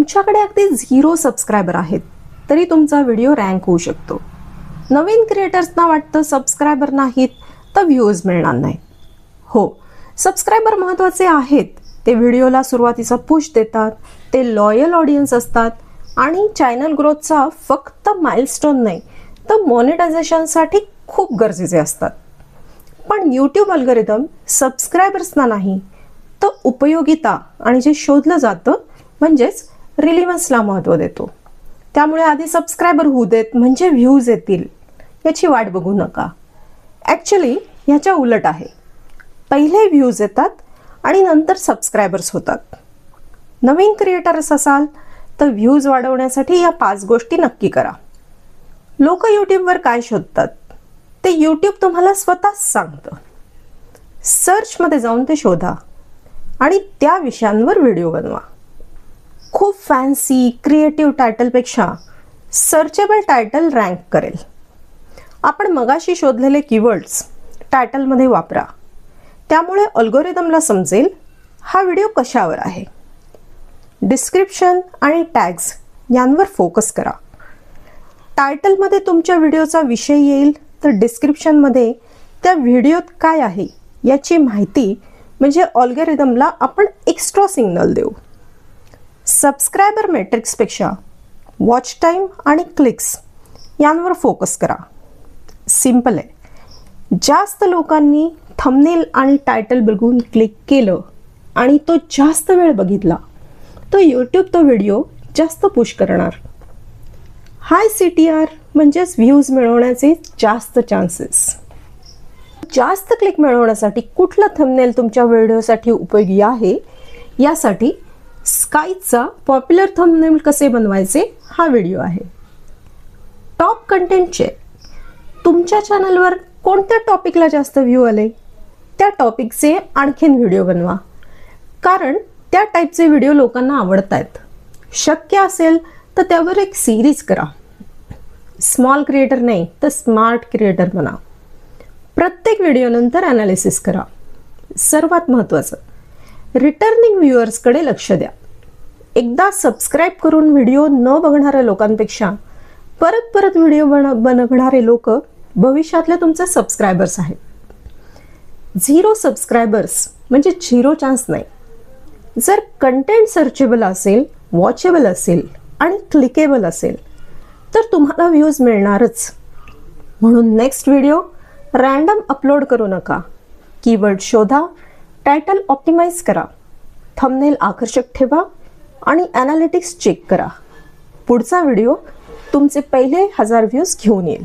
तुमच्याकडे अगदी 0 सबस्क्रायबर आहेत तरी तुमचा व्हिडिओ रँक होऊ शकतो. नवीन क्रिएटर्सना वाटतं सबस्क्रायबर नाहीत तर व्ह्यूज मिळणार नाहीत. हो, सबस्क्रायबर महत्त्वाचे आहेत. ते व्हिडिओला सुरुवातीचा पुश देतात, ते लॉयल ऑडियन्स असतात आणि चॅनल ग्रोथचा फक्त माइलस्टोन नाही तर मॉनिटायझेशनसाठी खूप गरजेचे असतात. पण यूट्यूब अल्गोरिदम सबस्क्रायबर्सना नाही तर उपयोगिता आणि जे शोधलं जातं म्हणजेच रिलिव्हन्सला महत्त्व देतो. त्यामुळे आधी सबस्क्रायबर होऊ देत म्हणजे व्ह्यूज येतील याची वाट बघू नका. ॲक्च्युली ह्याच्या उलट आहे. पहिले व्ह्यूज येतात आणि नंतर सबस्क्रायबर्स होतात. नवीन क्रिएटर्स असाल तर व्ह्यूज वाढवण्यासाठी या 5 गोष्टी नक्की करा. लोक यूट्यूबवर काय शोधतात ते यूट्यूब तुम्हाला स्वतःच सांगतं. सर्चमध्ये जाऊन ते शोधा आणि त्या विषयांवर व्हिडिओ बनवा. खूप फॅन्सी क्रिएटिव्ह टायटलपेक्षा सर्चेबल टायटल रँक करेल. आपण मगाशी शोधलेले कीवर्ड्स टायटलमध्ये वापरा. त्यामुळे अल्गोरिदमला समजेल हा व्हिडिओ कशावर आहे. डिस्क्रिप्शन आणि टॅग्स यांवर फोकस करा. टायटलमध्ये तुमच्या व्हिडिओचा विषय येईल तर डिस्क्रिप्शनमध्ये त्या व्हिडिओत काय आहे याची माहिती म्हणजे अल्गोरिदमला आपण एक्स्ट्रा सिग्नल देऊ. सबस्क्रायबर मेट्रिक्सपेक्षा वॉच टाईम आणि क्लिक्स यांवर फोकस करा. सिंपल आहे. जास्त लोकांनी थंबनेल आणि टायटल बघून क्लिक केलं आणि तो जास्त वेळ बघितला तर यूट्यूब तो व्हिडिओ जास्त पुश करणार. हाय CTR म्हणजेच व्ह्यूज मिळवण्याचे जास्त चान्सेस. जास्त क्लिक मिळवण्यासाठी कुठलं थंबनेल तुमच्या व्हिडिओसाठी उपयोगी आहे यासाठी स्काईचा पॉप्युलर थंबनेल कसे बनवायचे हा व्हिडिओ आहे. टॉप कंटेंटचे तुमच्या चॅनलवर कोणत्या टॉपिकला जास्त व्ह्यू आले त्या टॉपिकचे आणखीन व्हिडिओ बनवा. कारण त्या टाईपचे व्हिडिओ लोकांना आवडत आहेत. शक्य असेल तर त्यावर एक सिरीज करा. स्मॉल क्रिएटर नाही तर स्मार्ट क्रिएटर बना. प्रत्येक व्हिडिओनंतर ॲनालिसिस करा. सर्वात महत्त्वाचं रिटर्निंग व्ह्युअर्सकडे लक्ष द्या. एकदा सबस्क्राईब करून व्हिडिओ न बघणाऱ्या लोकांपेक्षा परत परत व्हिडिओ बघणारे लोक भविष्यातले तुमचे सबस्क्रायबर्स आहेत. 0 सबस्क्रायबर्स म्हणजे 0 चान्स नाही. जर कंटेंट सर्चेबल असेल, वॉचेबल असेल आणि क्लिकेबल असेल तर तुम्हाला व्ह्यूज मिळणारच. म्हणून नेक्स्ट व्हिडिओ रँडम अपलोड करू नका. कीवर्ड शोधा, टायटल ऑप्टिमाइज करा, थंबनेल आकर्षक ठेवा आणि ॲनालिटिक्स चेक करा. पुढचा व्हिडिओ तुमचे पहिले 1000 व्ह्यूज घेऊन येईल.